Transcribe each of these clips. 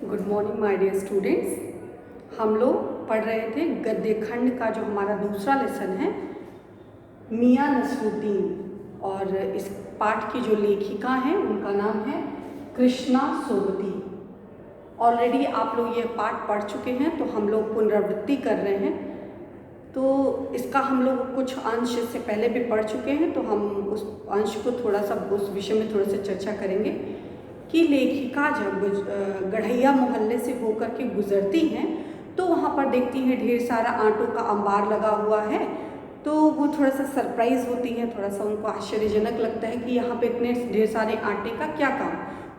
Good morning my dear students. हम लोग पढ़ रहे थे गद्य खंड का जो हमारा दूसरा लेसन है मियां नसरुद्दीन, और इस पाठ की जो लेखिका हैं उनका नाम है कृष्णा सोबती। ऑलरेडी आप लोग ये पाठ पढ़ चुके हैं, तो हम लोग पुनरावृत्ति कर रहे हैं। तो इसका हम लोग कुछ अंश से पहले भी पढ़ चुके हैं, तो हम उस अंश को थोड़ा सा उस विषय में थोड़ा सा चर्चा करेंगे कि लेखिका जब गढ़ैया मोहल्ले से होकर के गुजरती हैं तो वहाँ पर देखती हैं ढेर सारा आटों का अंबार लगा हुआ है। तो वो थोड़ा सा सरप्राइज़ होती हैं, थोड़ा सा उनको आश्चर्यजनक लगता है कि यहाँ पे इतने ढेर सारे आटे का क्या काम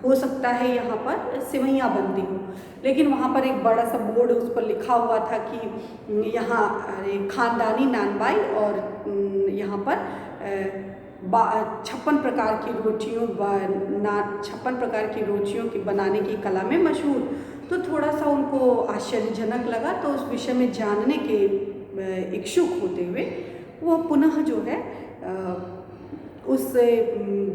हो सकता है, यहाँ पर सिवैयाँ बनती हो। लेकिन वहाँ पर एक बड़ा सा बोर्ड उस पर लिखा हुआ था कि यहाँ खानदानी नानबाई और यहाँ पर 56 प्रकार की रोटियों 56 प्रकार की रोटियों की बनाने की कला में मशहूर। तो थोड़ा सा उनको आश्चर्यजनक लगा, तो उस विषय में जानने के इच्छुक होते हुए वो पुनः जो है उस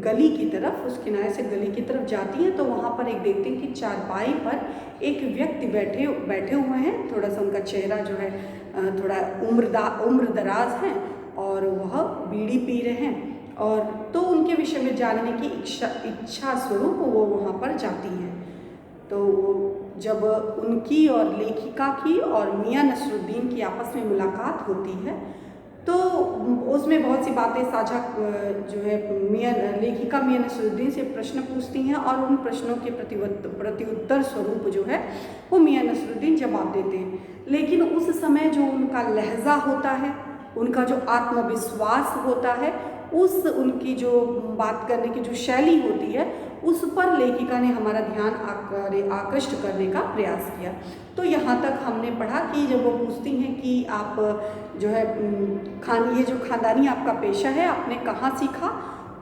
गली की तरफ, उस किनारे से गली की तरफ जाती हैं। तो वहाँ पर एक देखते हैं कि चारपाई पर एक व्यक्ति बैठे हुए हैं। थोड़ा सा उनका चेहरा जो है थोड़ा उम्र दराज है और वह बीड़ी पी रहे हैं, और तो उनके विषय में जानने की इच्छा स्वरूप वो वहाँ पर जाती हैं। तो जब उनकी और लेखिका की और मियां नसरुद्दीन की आपस में मुलाकात होती है, तो उसमें बहुत सी बातें साझा जो है लेखिका मियां नसरुद्दीन से प्रश्न पूछती हैं, और उन प्रश्नों के प्रत्युत्तर स्वरूप जो है वो मियां नसरुद्दीन जवाब देते हैं। लेकिन उस समय जो उनका लहजा होता है, उनका जो आत्मविश्वास होता है, उस उनकी जो बात करने की जो शैली होती है, उस पर लेखिका ने हमारा ध्यान आकृष्ट करने का प्रयास किया। तो यहाँ तक हमने पढ़ा कि जब वो पूछती हैं कि आप जो है ये जो खानदानी आपका पेशा है आपने कहाँ सीखा,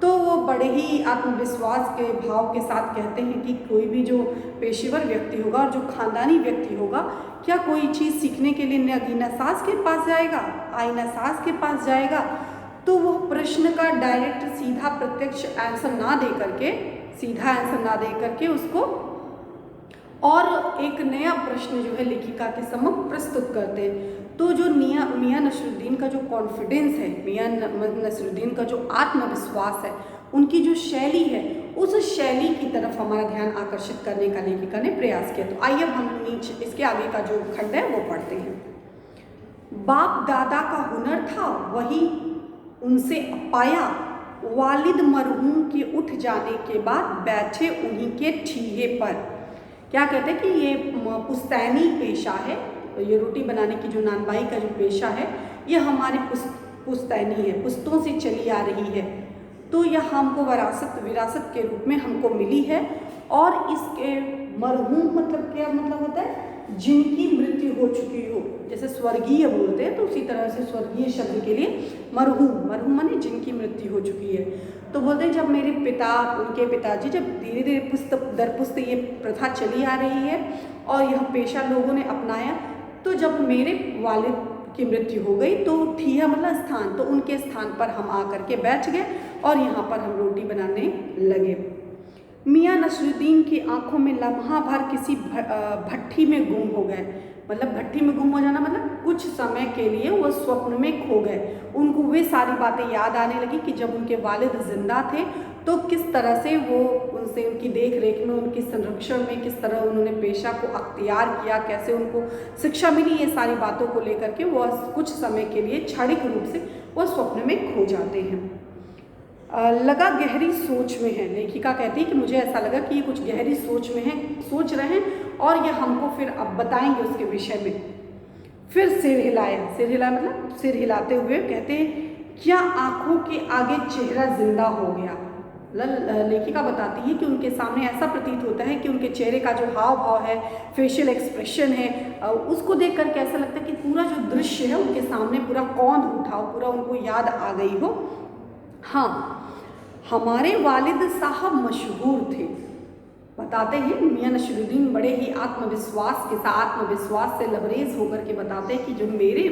तो वो बड़े ही आत्मविश्वास के भाव के साथ कहते हैं कि कोई भी जो पेशेवर व्यक्ति होगा और जो खानदानी व्यक्ति होगा, क्या कोई चीज़ सीखने के लिए नगीना सास के पास जाएगा, आईना सास के पास जाएगा? तो वो प्रश्न का डायरेक्ट सीधा प्रत्यक्ष आंसर ना दे करके उसको और एक नया प्रश्न जो है लेखिका के समक्ष प्रस्तुत करते हैं। तो जो मियां नसरुद्दीन का जो कॉन्फिडेंस है, मियां नसरुद्दीन का जो आत्मविश्वास है, उनकी जो शैली है, उस शैली की तरफ हमारा ध्यान आकर्षित करने का लेखिका ने प्रयास किया। तो आइए हम नीचे इसके आगे का जो खंड है वो पढ़ते हैं। बाप दादा का हुनर था वही उनसे पाया, वालिद मरहूम के उठ जाने के बाद बैठे उन्हीं के ठीहे पर। क्या कहते हैं कि ये पुश्तैनी पेशा है, ये रोटी बनाने की जो नानबाई का जो पेशा है, ये हमारी पुश्तैनी है, पुश्तों से चली आ रही है। तो यह हमको विरासत के रूप में हमको मिली है। और इसके मरहूम मतलब क्या मतलब होता है? जिनकी मृत्यु हो चुकी हो, जैसे स्वर्गीय बोलते हैं, तो उसी तरह से स्वर्गीय शब्द के लिए मरहूम माने जिनकी मृत्यु हो चुकी है। तो बोलते हैं जब मेरे उनके पिताजी जब धीरे धीरे पुस्त दर पुस्त ये प्रथा चली आ रही है और यह पेशा लोगों ने अपनाया, तो जब मेरे वालिद की मृत्यु हो गई तो ठीहा मतलब स्थान, तो उनके स्थान पर हम आकर के बैठ गए और यहाँ पर हम रोटी बनाने लगे। मियां नसरुद्दीन की आंखों में लम्हा भर किसी भट्ठी में गुम हो गए। मतलब भट्ठी में गुम हो जाना मतलब कुछ समय के लिए वो स्वप्न में खो गए। उनको वे सारी बातें याद आने लगी कि जब उनके वालिद जिंदा थे तो किस तरह से वो उनसे उनकी देख रेख में, उनके संरक्षण में किस तरह उन्होंने पेशा को अख्तियार किया, कैसे उनको शिक्षा मिली। ये सारी बातों को लेकर के वो कुछ समय के लिए क्षणिक रूप से वो स्वप्न में खो जाते हैं। लगा गहरी सोच में है। लेखिका कहती है कि मुझे ऐसा लगा कि ये कुछ गहरी सोच में है, सोच रहे हैं और ये हमको फिर अब बताएंगे उसके विषय में। फिर सिर हिलाया मतलब सिर हिलाते हुए कहते हैं क्या आंखों के आगे चेहरा जिंदा हो गया। लेखिका बताती है कि उनके सामने ऐसा प्रतीत होता है कि उनके चेहरे का जो हाव भाव है, फेशियल एक्सप्रेशन है, उसको देख करके ऐसा लगता है कि पूरा जो दृश्य है उनके सामने पूरा कौंध उठा हो, पूरा उनको याद आ गई हो। हाँ, हमारे वालिद साहब मशहूर थे। बताते हैं मियां नसरुद्दीन बड़े ही आत्मविश्वास से लबरेज होकर के बताते हैं कि जो मेरे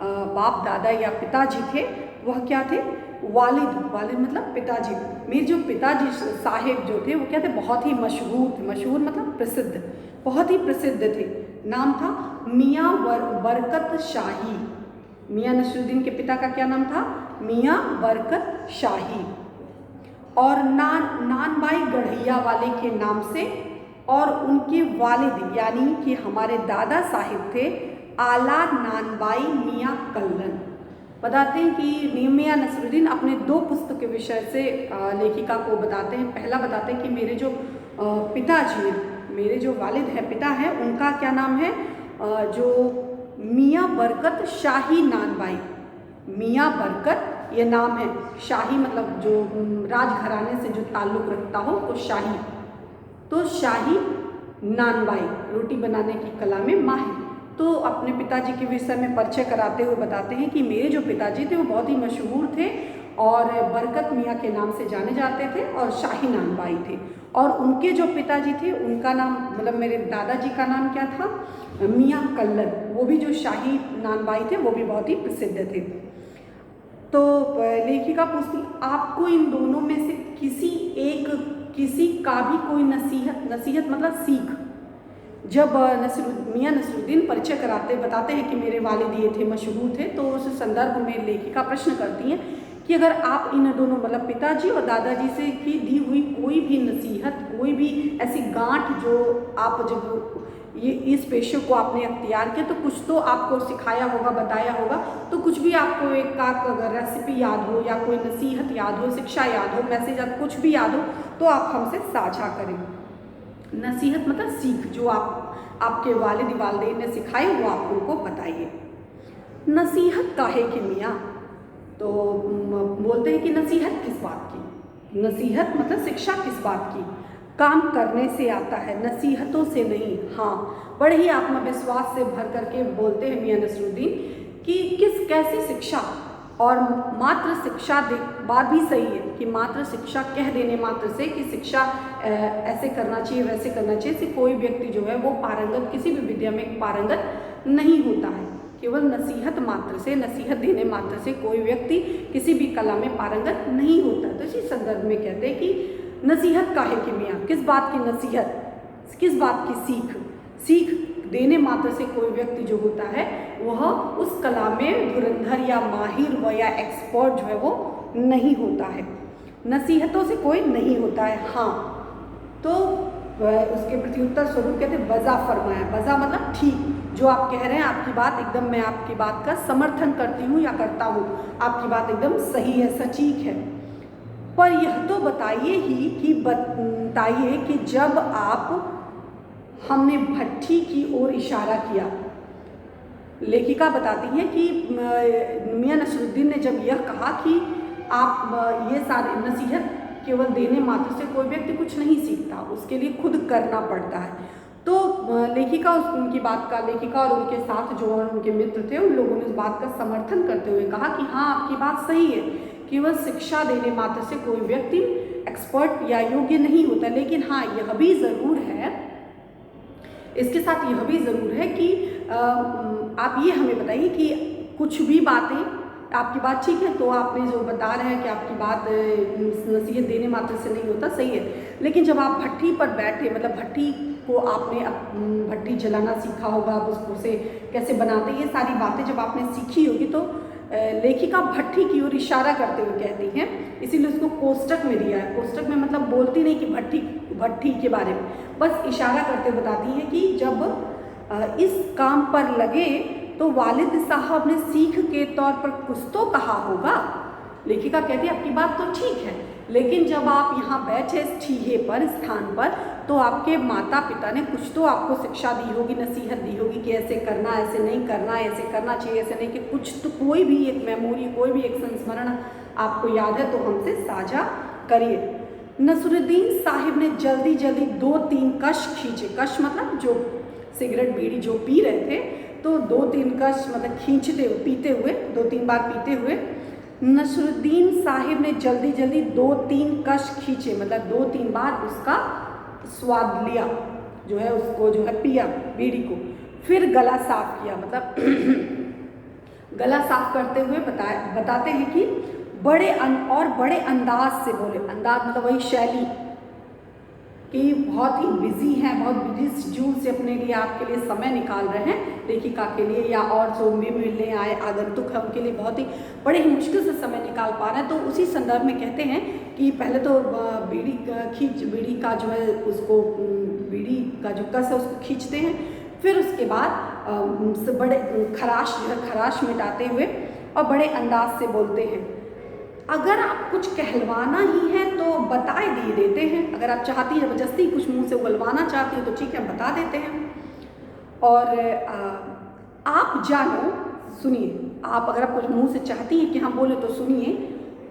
बाप दादा या पिताजी थे वह क्या थे? वालिद मतलब पिताजी। मेरे जो पिताजी साहेब जो थे वो क्या थे? बहुत ही मशहूर थे। मशहूर मतलब प्रसिद्ध, बहुत ही प्रसिद्ध थे। नाम था मियाँ बरकत शाही। मियाँ नसरुद्दीन के पिता का क्या नाम था? मियाँ बरकत शाही। और नानबाई गढ़ैया वाले के नाम से, और उनके वालिद यानी कि हमारे दादा साहिब थे आला नानबाई मियाँ कल्लन। बताते हैं कि मियाँ नसरुद्दीन अपने 2 पुस्तक के विषय से लेखिका को बताते हैं। पहला बताते हैं कि मेरे जो पिताजी हैं, मेरे जो वालिद हैं, पिता हैं, उनका क्या नाम है? जो मियाँ बरकत शाही नानबाई। मियाँ बरकत ये नाम है, शाही मतलब जो राजघराने से जो ताल्लुक़ रखता हो तो शाही। तो शाही नानबाई रोटी बनाने की कला में माहिर। तो अपने पिताजी के विषय में परिचय कराते हुए बताते हैं कि मेरे जो पिताजी थे वो बहुत ही मशहूर थे और बरकत मियाँ के नाम से जाने जाते थे और शाही नानबाई थे। और उनके जो पिताजी थे उनका नाम, मतलब मेरे दादाजी का नाम क्या था? मियाँ कल्लन। वो भी जो शाही नानबाई थे वो भी बहुत ही प्रसिद्ध थे। तो लेखिका पूछती, आपको इन दोनों में से किसी का भी कोई नसीहत मतलब सीख, जब मियाँ नसरुद्दीन परिचय कराते बताते हैं कि मेरे वालिद ये थे, मशहूर थे, तो उस संदर्भ में लेखिका प्रश्न करती हैं कि अगर आप इन दोनों मतलब पिताजी और दादाजी से की दी हुई कोई भी नसीहत, कोई भी ऐसी गांठ जो आप जब ये इस पेशे को आपने अख्तियार किया तो कुछ तो आपको सिखाया होगा, बताया होगा, तो कुछ भी आपको एक अगर रेसिपी याद हो या कोई नसीहत याद हो, शिक्षा याद हो, मैसेज याद, कुछ भी याद हो तो आप हमसे साझा करें। नसीहत मतलब सीख, जो आपके वालिद वालिदैन ने सिखाई वो आप उनको बताइए। नसीहत काहे की मियाँ? तो बोलते हैं कि नसीहत किस बात की? नसीहत मतलब शिक्षा किस बात की? काम करने से आता है, नसीहतों से नहीं। हाँ, बड़े ही आत्मविश्वास से भर करके बोलते हैं मियाँ नसरुद्दीन कि कैसी शिक्षा, और मात्र शिक्षा बात भी सही है कि मात्र शिक्षा कह देने मात्र से कि शिक्षा ऐसे करना चाहिए, वैसे करना चाहिए, से कोई व्यक्ति जो है वो पारंगत, किसी भी विद्या में पारंगत नहीं होता है। केवल नसीहत मात्र से, नसीहत देने मात्र से कोई व्यक्ति किसी भी कला में पारंगत नहीं होता। तो इसी संदर्भ में कहते हैं कि नसीहत काहे की मियाँ? किस बात की नसीहत, किस बात की सीख देने मात्र से कोई व्यक्ति जो होता है वह उस कला में धुरंधर या माहिर व या एक्सपर्ट जो है वो नहीं होता है। नसीहतों से कोई नहीं होता है। हाँ, तो उसके प्रत्युत्तर स्वरूप कहते हैं वज़ा फरमाया। वज़ा मतलब ठीक, जो आप कह रहे हैं आपकी बात एकदम, मैं आपकी बात का समर्थन करती हूँ या करता हूँ, आपकी बात एकदम सही है, सटीक है। पर यह तो बताइए कि जब हमने भट्ठी की ओर इशारा किया। लेखिका बताती है कि मियाँ नसरुद्दीन ने जब यह कहा कि आप ये सारी नसीहत केवल देने मात्र से कोई व्यक्ति कुछ नहीं सीखता, उसके लिए खुद करना पड़ता है। तो लेखिका और उनके साथ जो उनके मित्र थे उन लोगों ने इस बात का समर्थन करते हुए कहा कि हाँ, आपकी बात सही है, केवल शिक्षा देने मात्र से कोई व्यक्ति एक्सपर्ट या योग्य नहीं होता। लेकिन हाँ, यह भी ज़रूर है, इसके साथ यह भी ज़रूर है कि आप ये हमें बताइए कि कुछ भी बातें, आपकी बात ठीक है, तो आपने जो बता रहे हैं कि आपकी बात नसीहत देने मात्र से नहीं होता, सही है, लेकिन जब आप भट्ठी पर बैठे, मतलब भट्ठी को आपने भट्ठी जलाना सीखा होगा, आप उसको से कैसे बनाते, ये सारी बातें जब आपने सीखी होगी, तो लेखिका भट्ठी की ओर इशारा करते हुए कहती हैं, इसीलिए उसको कोष्टक में दिया है। कोष्टक में मतलब बोलती नहीं कि भट्ठी के बारे में, बस इशारा करते बताती है कि जब इस काम पर लगे तो वालिद साहब ने सीख के तौर पर कुछ तो कहा होगा। लेखिका कहती है आपकी बात तो ठीक है, लेकिन जब आप यहाँ बैठे इस ठीहे पर, स्थान पर, तो आपके माता पिता ने कुछ तो आपको शिक्षा दी होगी, नसीहत दी होगी कि ऐसे करना, ऐसे नहीं करना, ऐसे करना चाहिए, ऐसे नहीं, कि कुछ तो कोई भी एक मेमोरी, कोई भी एक संस्मरण आपको याद है तो हमसे साझा करिए। नसरुद्दीन साहिब ने जल्दी जल्दी 2-3 कश खींचे। कश मतलब जो सिगरेट बीड़ी जो पी रहे थे, तो 2-3 कश मतलब खींचते हुए, पीते हुए, 2-3 बार पीते हुए नसरुद्दीन साहिब ने जल्दी जल्दी 2-3 कश खींचे, मतलब 2-3 बार उसका स्वाद लिया, जो है उसको जो है पिया बीड़ी को। फिर गला साफ किया, मतलब गला साफ करते हुए बताते हैं कि बड़े अंदाज से बोले। अंदाज मतलब वही शैली, कि बहुत ही बिजी हैं, बहुत बिजी शेड्यूल से अपने लिए आपके लिए समय निकाल रहे हैं लेखिका के लिए, या और जो भी मिलने आए आगंतुक है उनके लिए बहुत ही बड़े ही मुश्किल से समय निकाल पा रहे हैं। तो उसी संदर्भ में कहते हैं कि पहले तो बीड़ी का जो है उसको, बीड़ी का जो कस है उसको खींचते हैं, फिर उसके बाद बड़े खराश मिटाते हुए और बड़े अंदाज से बोलते हैं, अगर आप कुछ कहलवाना ही है तो बता दिए देते हैं, अगर आप चाहती हैं ज़बरदस्ती कुछ मुंह से उगलवाना चाहती हो तो ठीक है बता देते हैं। और आप जानो, सुनिए, आप अगर आप कुछ मुंह से चाहती हैं कि हम बोले तो सुनिए।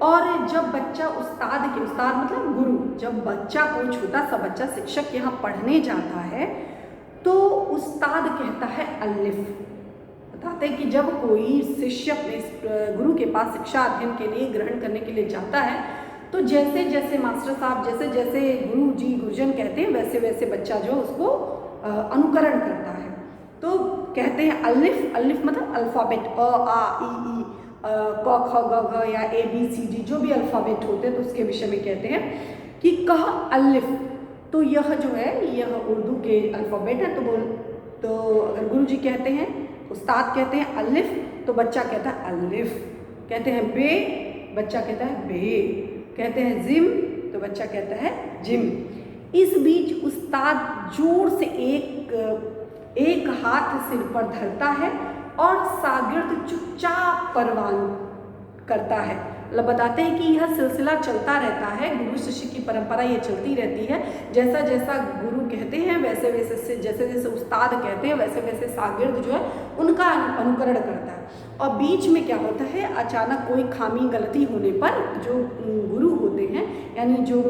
और जब बच्चा उस्ताद मतलब गुरु, जब बच्चा कोई छोटा सा बच्चा शिक्षक यहाँ पढ़ने जाता है तो उस्ताद कहता है अलिफ। बताते हैं कि जब कोई शिष्य अपने गुरु के पास शिक्षा अध्ययन के लिए ग्रहण करने के लिए जाता है तो जैसे जैसे मास्टर साहब जैसे जैसे गुरु जी गुरुजन कहते हैं वैसे वैसे बच्चा जो उसको अनुकरण करता है। तो कहते हैं अलिफ, अलिफ मतलब अल्फ़ाबेट, अ आ ई क ख ग घ या ए बी सी डी जो भी अल्फ़ाबेट होते हैं तो उसके विषय में कहते हैं कि कह अलिफ। तो यह जो है यह उर्दू के अल्फ़ाबेट है। तो अगर गुरु जी कहते हैं, उस्ताद कहते हैं अलिफ तो बच्चा कहता है अलिफ, कहते हैं बे बच्चा कहता है बे, कहते हैं जिम तो बच्चा कहता है जिम। इस बीच उस्ताद जोर से एक हाथ सिर पर धरता है और शागिर्द चुपचाप परवान करता है। मतलब बताते हैं कि यह सिलसिला चलता रहता है, गुरु शिष्य की परंपरा ये चलती रहती है। जैसा जैसा गुरु कहते हैं वैसे वैसे जैसे जैसे उस्ताद कहते हैं वैसे वैसे शागिर्द जो है उनका अनुकरण करता है। और बीच में क्या होता है, अचानक कोई खामी गलती होने पर जो गुरु होते हैं यानी जो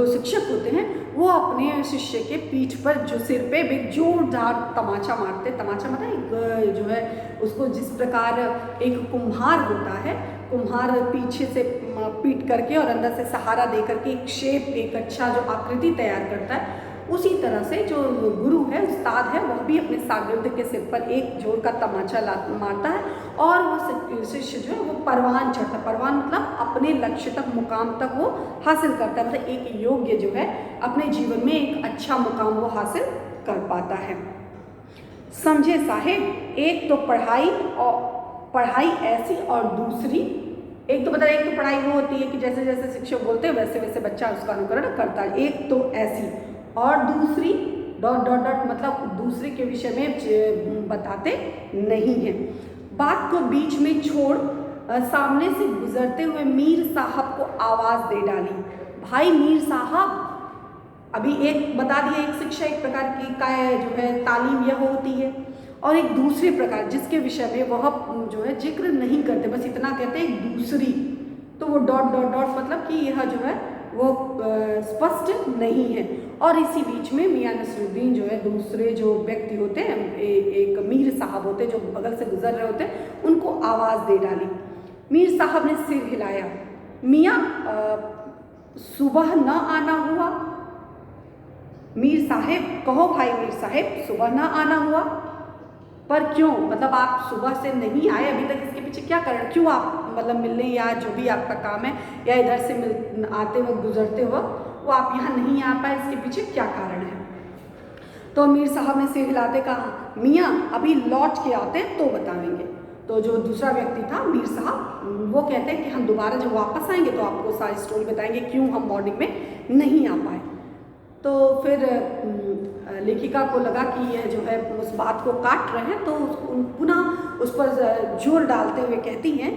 शिक्षक होते हैं वो अपने शिष्य के पीठ पर जो सिर पे भी जोरदार तमाचा मारते। तमाचा मतलब जो है उसको जिस प्रकार एक कुम्हार होता है, कुम्हार पीछे से पीट करके और अंदर से सहारा दे करके एक शेप, एक अच्छा जो आकृति तैयार करता है, उसी तरह से जो गुरु है उस्ताद है वह भी अपने शागिर्द के सिर पर एक जोर का तमाचा मारता है और वो शिष्य जो है वो परवान चढ़ता। परवान मतलब अपने लक्ष्य तक, मुकाम तक वो हासिल करता है, मतलब एक योग्य जो है अपने जीवन में एक अच्छा मुकाम वो हासिल कर पाता है। समझे साहेब, एक तो पढ़ाई ऐसी और दूसरी, एक तो पढ़ाई वो होती है कि जैसे जैसे शिक्षक बोलते हैं वैसे वैसे बच्चा उसका अनुकरण करता है, एक तो ऐसी और दूसरी डॉट डॉट डॉट मतलब दूसरे के विषय में बताते नहीं हैं। बात को बीच में छोड़ सामने से गुजरते हुए मीर साहब को आवाज़ दे डाली, भाई मीर साहब। अभी एक बता दिया, एक शिक्षा एक प्रकार की जो है तालीम यह होती है, और एक दूसरे प्रकार जिसके विषय में वह जो है जिक्र नहीं करते, बस इतना कहते हैं एक दूसरी। तो वो डॉट डॉट डॉट मतलब कि यह जो है वो स्पष्ट नहीं है। और इसी बीच में मियां नसरुद्दीन जो है दूसरे जो व्यक्ति होते हैं, एक मीर साहब होते हैं जो बगल से गुजर रहे होते हैं, उनको आवाज़ दे डाली। मीर साहब ने सिर हिलाया, मियाँ सुबह न आना हुआ? मीर साहेब कहो भाई मीर साहेब, सुबह ना आना हुआ? पर क्यों, मतलब आप सुबह से नहीं आए अभी तक, इसके पीछे क्या कारण, क्यों आप मतलब मिलने या जो भी आपका काम है या इधर से आते वक्त गुजरते हो वो आप यहाँ नहीं आ पाए, इसके पीछे क्या कारण है? तो मीर साहब ने सिर हिलाते कहा, मियाँ अभी लौट के आते हैं तो बताएंगे। तो जो दूसरा व्यक्ति था मीर साहब, वो कहते हैं कि हम दोबारा जब वापस आएंगे तो आपको सारी स्टोरी बताएंगे क्यों हम मॉर्निंग में नहीं आ पाए। तो फिर लेखिका को लगा कि यह जो है उस बात को काट रहे हैं, तो पुनः उस पर जोर डालते हुए कहती हैं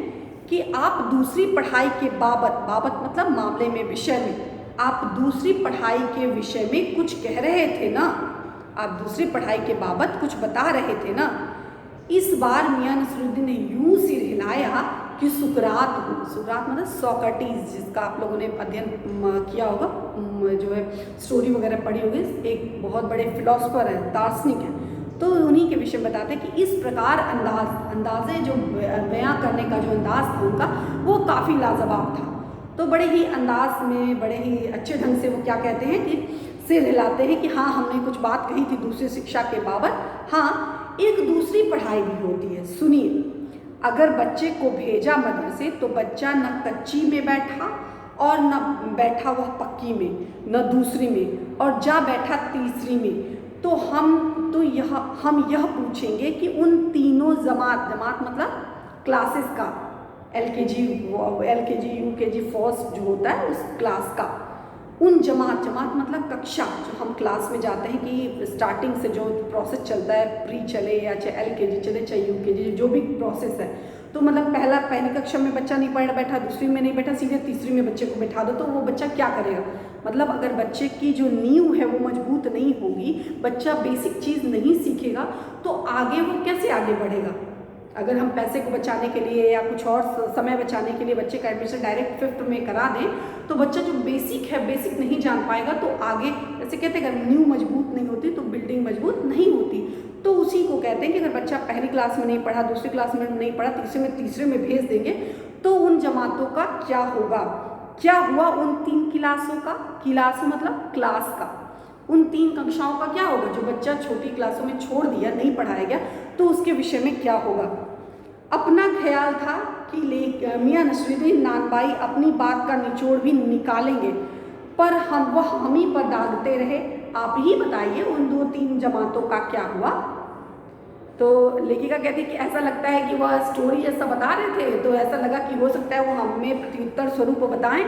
कि आप दूसरी पढ़ाई के बाबत मतलब मामले में, विषय में, आप दूसरी पढ़ाई के विषय में कुछ कह रहे थे ना, आप दूसरी पढ़ाई के बाबत कुछ बता रहे थे ना। इस बार मियां नसरुद्दीन ने यूं सिर हिलाया कि सुकरात मतलब सोक्रेटिस, जिसका आप लोगों ने अध्ययन किया होगा, जो है स्टोरी वगैरह पढ़ी होगी, एक बहुत बड़े फिलोसफर हैं, दार्शनिक हैं, तो उन्हीं के विषय में बताते हैं कि इस प्रकार अंदाज़े जो बयां करने का जो अंदाज़ था उनका वो काफ़ी लाजवाब था। तो बड़े ही अंदाज में, बड़े ही अच्छे ढंग से वो क्या कहते हैं कि सिर हिलाते हैं कि हाँ हमने कुछ बात कही थी दूसरी शिक्षा के बाबत, हाँ एक दूसरी पढ़ाई भी होती है, सुनिए। अगर बच्चे को भेजा मदरसे तो बच्चा न कच्ची में बैठा और न बैठा वह पक्की में, न दूसरी में, और जा बैठा तीसरी में। तो हम यह पूछेंगे कि उन तीनों जमात मतलब क्लासेस का, एलकेजी यूकेजी फर्स्ट जो होता है उस क्लास का, उन जमात मतलब कक्षा, जो हम क्लास में जाते हैं कि स्टार्टिंग से जो प्रोसेस चलता है, प्री चले या चाहे एलकेजी चले चाहे यूकेजी, जो भी प्रोसेस है, तो मतलब पहली कक्षा में बच्चा नहीं पढ़ बैठा, दूसरी में नहीं बैठा, सीधे तीसरी में बच्चे को बैठा दो, तो वो बच्चा क्या करेगा? मतलब अगर बच्चे की जो नींव है वो मजबूत नहीं होगी, बच्चा बेसिक चीज़ नहीं सीखेगा, तो आगे वो कैसे आगे बढ़ेगा? अगर हम पैसे को बचाने के लिए या कुछ और समय बचाने के लिए बच्चे का एडमिशन डायरेक्ट 5th में करा दें, तो बच्चा जो बेसिक नहीं जान पाएगा, तो आगे जैसे कहते हैं अगर नींव मजबूत नहीं होती तो बिल्डिंग मजबूत नहीं होती। तो उसी को कहते हैं कि अगर बच्चा पहली क्लास में नहीं पढ़ा, दूसरी क्लास में नहीं पढ़ा, तीसरे में भेज देंगे, तो उन जमातों का क्या होगा? क्या हुआ उन 3 क्लासों का? क्लास मतलब क्लास का, उन 3 कक्षाओं का क्या होगा? जो बच्चा छोटी क्लासों में छोड़ दिया, नहीं पढ़ाया गया, तो उसके विषय में क्या होगा? अपना ख्याल था कि मियां नसरुद्दीन नानबाई अपनी बात का निचोड़ भी निकालेंगे, पर हम ही पर दागते रहे। आप ही बताइए उन 2-3 जमातों का क्या हुआ? तो लेखिका कहती कि ऐसा लगता है कि वह स्टोरी जैसा बता रहे थे, तो ऐसा लगा कि हो सकता है वो हमें प्रत्युत्तर स्वरूप बताएं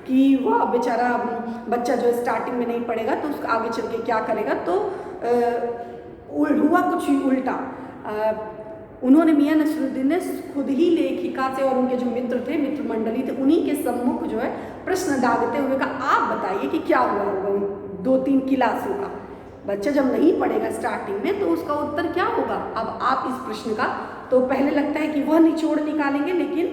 कि वह बेचारा बच्चा जो स्टार्टिंग में नहीं पढ़ेगा तो उसका आगे चल के क्या करेगा। तो हुआ कुछ उल्टा। उन्होंने मियां नसरुद्दीन ने खुद ही लेखिका से और उनके जो मित्र मंडली थे उन्हीं के सम्मुख जो है प्रश्न डालते हुए कहा, आप बताइए कि क्या हुआ होगा उन 2-3 क्लासों का? बच्चा जब नहीं पढ़ेगा स्टार्टिंग में तो उसका उत्तर क्या होगा? अब आप इस प्रश्न का, तो पहले लगता है कि वह निचोड़ निकालेंगे, लेकिन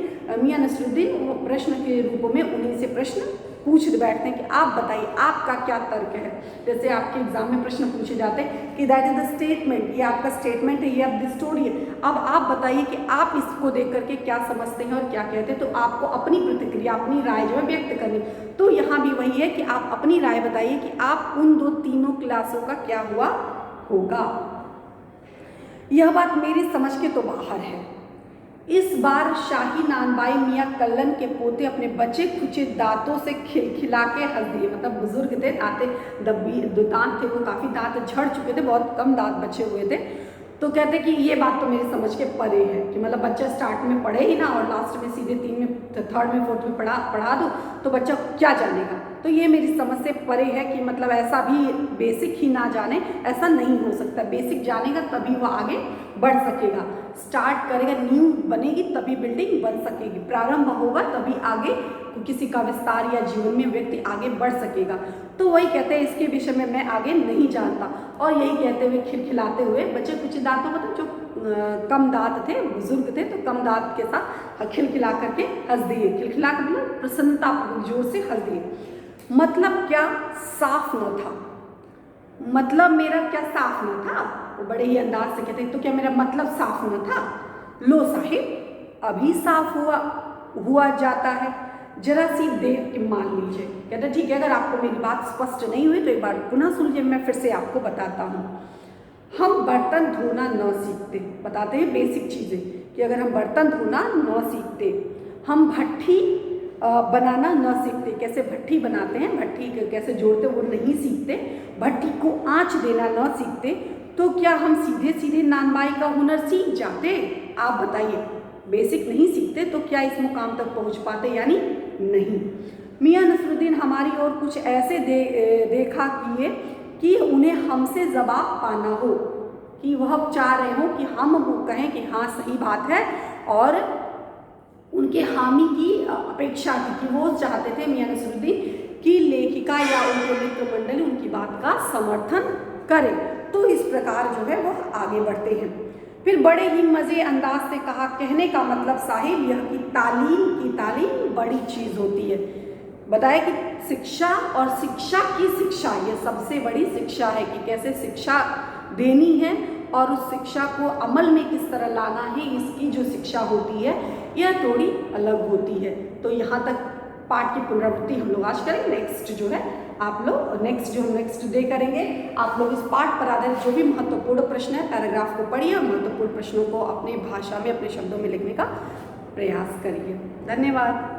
मियां नसरुद्दीन वो प्रश्न के रूप में उन्हीं से प्रश्न पूछ बैठते हैं कि आप बताइए आपका क्या तर्क है। जैसे आपके एग्जाम में प्रश्न पूछे जाते हैं कि दैट इज द स्टेटमेंट, ये आपका स्टेटमेंट है, ये अब द स्टोरी है, अब आप बताइए कि आप इसको देख करके क्या समझते हैं और क्या कहते हैं। तो आपको अपनी प्रतिक्रिया, अपनी राय जो है व्यक्त करनी। तो यहाँ भी वही है कि आप अपनी राय बताइए कि आप उन 2-3 क्लासों का क्या हुआ होगा। यह बात मेरी समझ के तो बाहर है। इस बार शाही नानबाई मियाँ कल्लन के पोते अपने बचे खुचे दांतों से खिलखिला के हंस दिए। मतलब बुजुर्ग थे, दांत थे वो काफ़ी दांत झड़ चुके थे, बहुत कम दांत बचे हुए थे। तो कहते कि ये बात तो मेरी समझ के परे है कि मतलब बच्चा स्टार्ट में पढ़े ही ना और लास्ट में सीधे 3 में, 3rd में 4th में पढ़ा दो तो बच्चा क्या जानेगा। तो ये मेरी समझ से परे है कि मतलब ऐसा भी बेसिक ही ना जाने, ऐसा नहीं हो सकता। बेसिक जानेगा तभी वो आगे बढ़ सकेगा, स्टार्ट करेगा, नींव बनेगी तभी बिल्डिंग बन सकेगी, प्रारंभ होगा तभी आगे किसी का विस्तार या जीवन में व्यक्ति आगे बढ़ सकेगा। तो वही कहते हैं इसके विषय में मैं आगे नहीं जानता। और यही कहते हुए खिलखिलाते हुए बच्चे कुछ दांतों मतलब जो कम दांत थे, बुजुर्ग थे, तो कम दांत के साथ खिलखिला करके हंस दिए। खिलखिला कर मतलब प्रसन्नता जोर से हंस दिए। मतलब क्या साफ न था? मतलब मेरा क्या साफ न था? वो बड़े ही अंदाज से कहते तो क्या मेरा मतलब साफ न था? लो साहिब अभी साफ हुआ जाता है, जरा सी देर के मान लीजिए। कहते ठीक है, अगर आपको मेरी बात स्पष्ट नहीं हुई तो एक बार पुनः सुनिए, मैं फिर से आपको बताता हूँ। हम बर्तन धोना न सीखते, बताते हैं बेसिक चीज़ें कि अगर हम बर्तन धोना न सीखते, हम भट्ठी बनाना न सीखते, कैसे भट्ठी बनाते हैं, भट्ठी कैसे जोड़ते वो नहीं सीखते, भट्ठी को आँच देना न सीखते, तो क्या हम सीधे सीधे नानबाई का हुनर सीख जाते? आप बताइए। बेसिक नहीं सीखते तो क्या इस मुकाम तक पहुंच पाते? यानी नहीं। मियां नसरुद्दीन हमारी ओर कुछ ऐसे देखा किए कि उन्हें हमसे जवाब पाना हो, कि वह चाह रहे हो कि हम वो कहें कि हाँ सही बात है, और उनके हामी की अपेक्षा थी कि वो चाहते थे मियां नसरुद्दीन की लेखिका या उनके मित्र मंडली उनकी बात का समर्थन करे। तो इस प्रकार जो है वो आगे बढ़ते हैं। फिर बड़े ही मज़े अंदाज से कहा, कहने का मतलब साहिब यह कि तालीम बड़ी चीज़ होती है। बताया कि शिक्षा और शिक्षा की शिक्षा ये सबसे बड़ी शिक्षा है कि कैसे शिक्षा देनी है और उस शिक्षा को अमल में किस तरह लाना है, इसकी जो शिक्षा होती है यह थोड़ी अलग होती है। तो यहाँ तक पाठ की पुनरावृत्ति हम लोग आज करेंगे। नेक्स्ट जो है आप लोग नेक्स्ट डे करेंगे। आप लोग इस पाठ पर आधारित जो भी महत्वपूर्ण प्रश्न है पैराग्राफ को पढ़िए और महत्वपूर्ण प्रश्नों को अपनी भाषा में, अपने शब्दों में लिखने का प्रयास करिए। धन्यवाद।